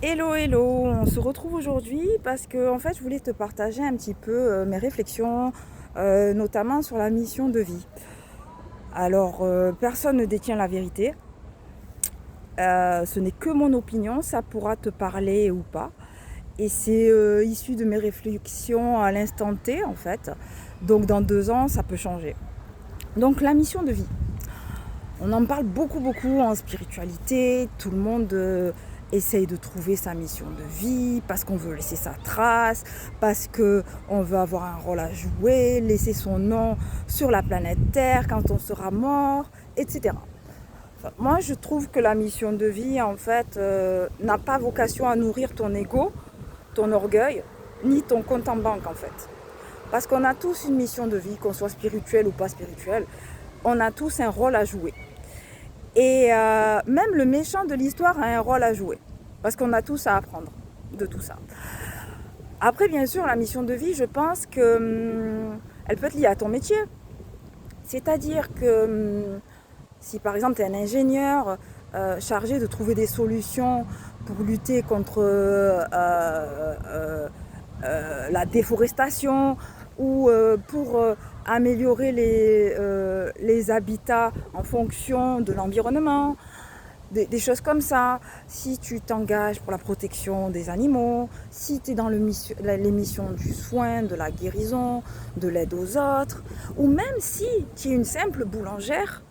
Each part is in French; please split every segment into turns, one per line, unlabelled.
Hello, hello, on se retrouve aujourd'hui parce que en fait je voulais te partager un petit peu mes réflexions, notamment sur la mission de vie. Alors personne ne détient la vérité. Ce n'est que mon opinion, ça pourra te parler ou pas. Et c'est issu de mes réflexions à l'instant T en fait. Donc dans 2 ans ça peut changer. Donc la mission de vie. On en parle beaucoup, beaucoup en spiritualité. Tout le monde essaye de trouver sa mission de vie parce qu'on veut laisser sa trace, parce qu'on veut avoir un rôle à jouer, laisser son nom sur la planète Terre quand on sera mort, etc. Enfin, moi, je trouve que la mission de vie, en fait, n'a pas vocation à nourrir ton ego, ton orgueil, ni ton compte en banque, en fait. Parce qu'on a tous une mission de vie, qu'on soit spirituel ou pas spirituel, on a tous un rôle à jouer. Et même le méchant de l'histoire a un rôle à jouer. Parce qu'on a tous à apprendre de tout ça. Après, bien sûr, la mission de vie, je pense que elle peut être liée à ton métier. C'est-à-dire que si par exemple tu es un ingénieur chargé de trouver des solutions pour lutter contre la déforestation ou pour améliorer les habitats en fonction de l'environnement, des choses comme ça. Si tu t'engages pour la protection des animaux, si tu es dans les missions du soin, de la guérison, de l'aide aux autres, ou même si tu es une simple boulangère,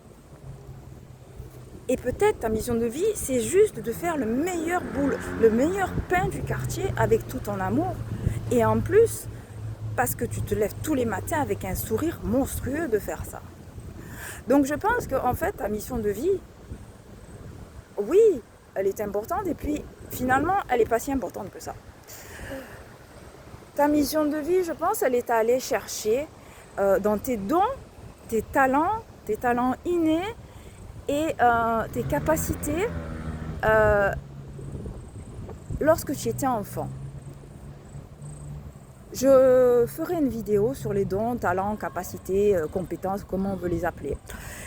et peut-être ta mission de vie, c'est juste de faire le meilleur pain du quartier avec tout ton amour. Et en plus, parce que tu te lèves tous les matins avec un sourire monstrueux de faire ça. Donc je pense qu'en fait, ta mission de vie, oui, elle est importante et puis finalement, elle n'est pas si importante que ça. Ta mission de vie, je pense, elle est à aller chercher dans tes dons, tes talents innés et tes capacités lorsque tu étais enfant. Je ferai une vidéo sur les dons, talents, capacités, compétences, comment on veut les appeler.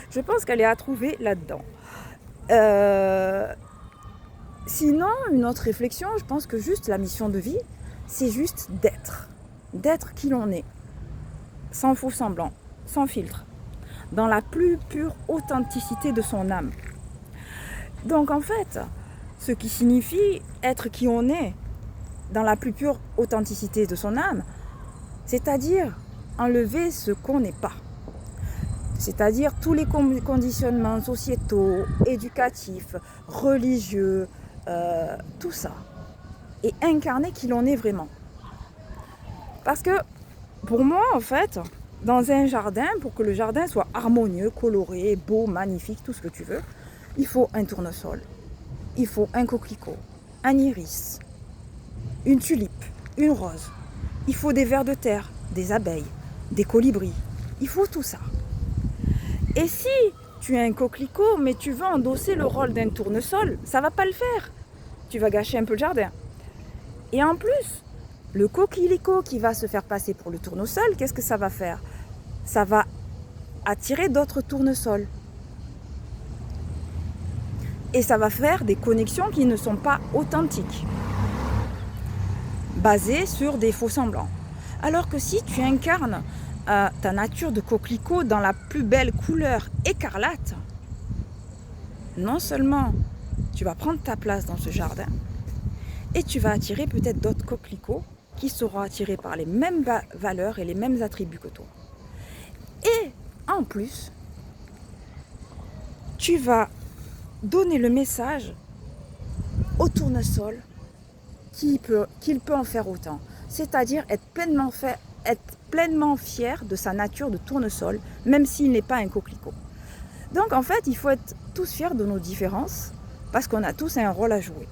Je pense qu'elle est à trouver là-dedans. Euh, Sinon, une autre réflexion, je pense que juste la mission de vie, c'est juste d'être. D'être qui l'on est. Sans faux semblant, sans filtre. Dans la plus pure authenticité de son âme. Donc en fait, ce qui signifie être qui on est, dans la plus pure authenticité de son âme, c'est-à-dire enlever ce qu'on n'est pas. C'est-à-dire tous les conditionnements sociétaux, éducatifs, religieux, tout ça. Et incarner qui l'on est vraiment. Parce que pour moi, en fait, dans un jardin, pour que le jardin soit harmonieux, coloré, beau, magnifique, tout ce que tu veux, il faut un tournesol, il faut un coquelicot, un iris, une tulipe, une rose. Il faut des vers de terre, des abeilles, des colibris. Il faut tout ça. Et si tu es un coquelicot, mais tu veux endosser le rôle d'un tournesol, ça va pas le faire. Tu vas gâcher un peu le jardin. Et en plus, le coquelicot qui va se faire passer pour le tournesol, qu'est-ce que ça va faire? Ça va attirer d'autres tournesols. Et ça va faire des connexions qui ne sont pas authentiques, basées sur des faux semblants. Alors que si tu incarnes ta nature de coquelicot dans la plus belle couleur écarlate, non seulement tu vas prendre ta place dans ce jardin, et tu vas attirer peut-être d'autres coquelicots qui seront attirés par les mêmes valeurs et les mêmes attributs que toi. Et en plus, tu vas donner le message au tournesol qu'il peut en faire autant. C'est-à-dire être pleinement fier de sa nature de tournesol, même s'il n'est pas un coquelicot. Donc en fait, il faut être tous fiers de nos différences, parce qu'on a tous un rôle à jouer.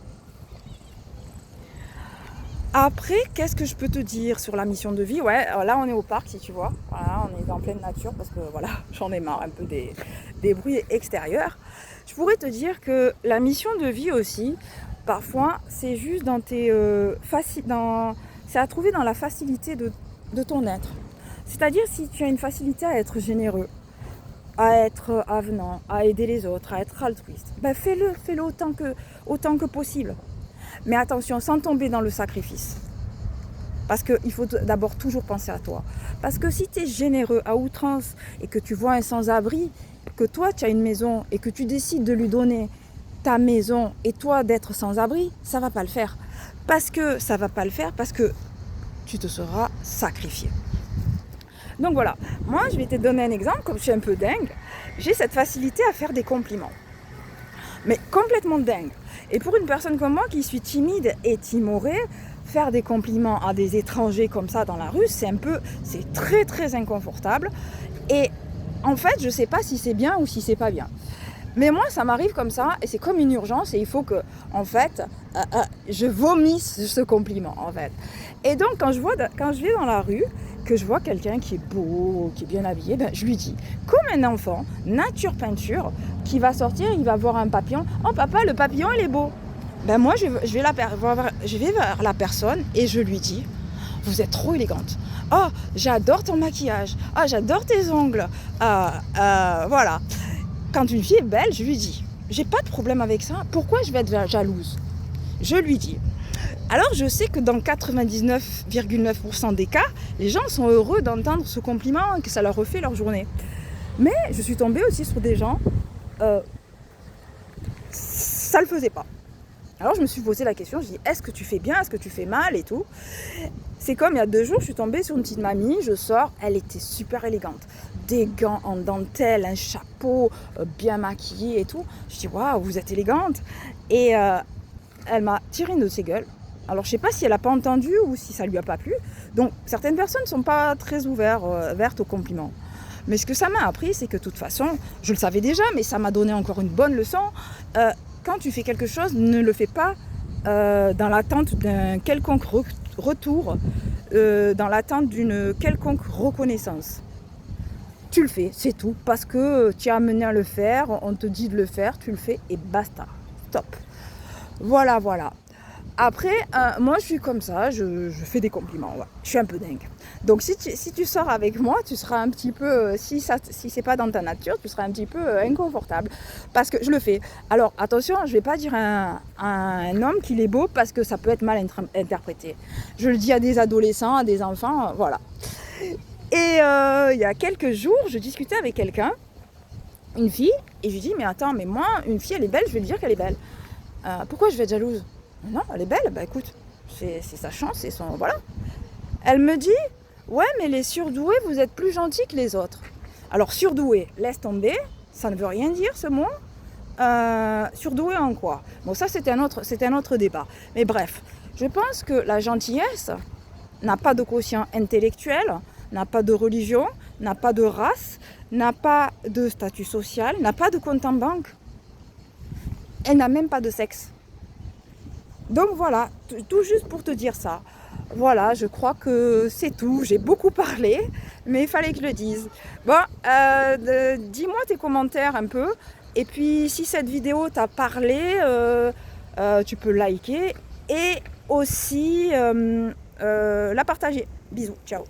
Après, qu'est-ce que je peux te dire sur la mission de vie? Ouais, là on est au parc si tu vois. Voilà, on est en pleine nature parce que voilà, j'en ai marre un peu des bruits extérieurs. Je pourrais te dire que la mission de vie aussi, parfois, c'est juste dans c'est à trouver dans la facilité de ton être. C'est-à-dire si tu as une facilité à être généreux, à être avenant, à aider les autres, à être altruiste, ben fais-le autant que possible. Mais attention, sans tomber dans le sacrifice. Parce qu'il faut d'abord toujours penser à toi. Parce que si tu es généreux à outrance et que tu vois un sans-abri, que toi tu as une maison et que tu décides de lui donner ta maison et toi d'être sans-abri, ça ne va pas le faire. Parce que ça ne va pas le faire parce que tu te seras sacrifié. Donc voilà, moi je vais te donner un exemple, comme je suis un peu dingue, j'ai cette facilité à faire des compliments. Mais complètement dingue. Et pour une personne comme moi qui suis timide et timorée, faire des compliments à des étrangers comme ça dans la rue, c'est très très inconfortable. Et en fait, je ne sais pas si c'est bien ou si c'est pas bien. Mais moi, ça m'arrive comme ça et c'est comme une urgence et il faut que, en fait, je vomisse ce compliment, en fait. Et donc, quand je vais dans la rue, que je vois quelqu'un qui est beau, qui est bien habillé, ben, je lui dis, comme un enfant, nature peinture, qui va sortir, il va voir un papillon. Oh papa, le papillon, il est beau. Ben moi, je vais vers la personne et je lui dis, vous êtes trop élégante. Oh, j'adore ton maquillage. Oh, j'adore tes ongles. Voilà. Quand une fille est belle, je lui dis, j'ai pas de problème avec ça. Pourquoi je vais être jalouse? Je lui dis. Alors je sais que dans 99,9% des cas, les gens sont heureux d'entendre ce compliment et que ça leur refait leur journée. Mais je suis tombée aussi sur des gens, ça le faisait pas. Alors je me suis posé la question, je dis est-ce que tu fais bien, est-ce que tu fais mal et tout. C'est comme il y a 2 jours, je suis tombée sur une petite mamie, je sors, elle était super élégante. Des gants en dentelle, un chapeau, bien maquillé et tout. Je dis waouh, vous êtes élégante. Et elle m'a tiré une de ses gueules. Alors je ne sais pas si elle n'a pas entendu ou si ça ne lui a pas plu. Donc certaines personnes ne sont pas très ouvertes aux compliments. Mais ce que ça m'a appris, c'est que de toute façon, je le savais déjà, mais ça m'a donné encore une bonne leçon. Quand tu fais quelque chose, ne le fais pas dans l'attente d'un quelconque retour, dans l'attente d'une quelconque reconnaissance. Tu le fais, c'est tout, parce que tu es amené à le faire, on te dit de le faire, tu le fais et basta, stop. Voilà. Après, moi je suis comme ça, je fais des compliments, ouais. Je suis un peu dingue. Donc si tu sors avec moi, tu seras un petit peu, si c'est pas dans ta nature, tu seras un petit peu inconfortable. Parce que je le fais. Alors attention, je vais pas dire à un homme qu'il est beau parce que ça peut être mal interprété. Je le dis à des adolescents, à des enfants, voilà. Et il y a quelques jours, je discutais avec quelqu'un, une fille, et je lui dis mais attends, mais moi, une fille elle est belle, je vais lui dire qu'elle est belle. Pourquoi je vais être jalouse? Non, elle est belle, bah écoute, c'est sa chance, c'est son... Voilà. Elle me dit, ouais, mais les surdoués, vous êtes plus gentils que les autres. Alors, surdoué, laisse tomber, ça ne veut rien dire ce mot. Surdoué en quoi? Bon, ça, c'est un autre débat. Mais bref, je pense que la gentillesse n'a pas de quotient intellectuel, n'a pas de religion, n'a pas de race, n'a pas de statut social, n'a pas de compte en banque. Elle n'a même pas de sexe. Donc voilà, tout juste pour te dire ça. Voilà, je crois que c'est tout. J'ai beaucoup parlé, mais il fallait que je le dise. Bon, dis-moi tes commentaires un peu. Et puis, si cette vidéo t'a parlé, tu peux liker et aussi la partager. Bisous, ciao.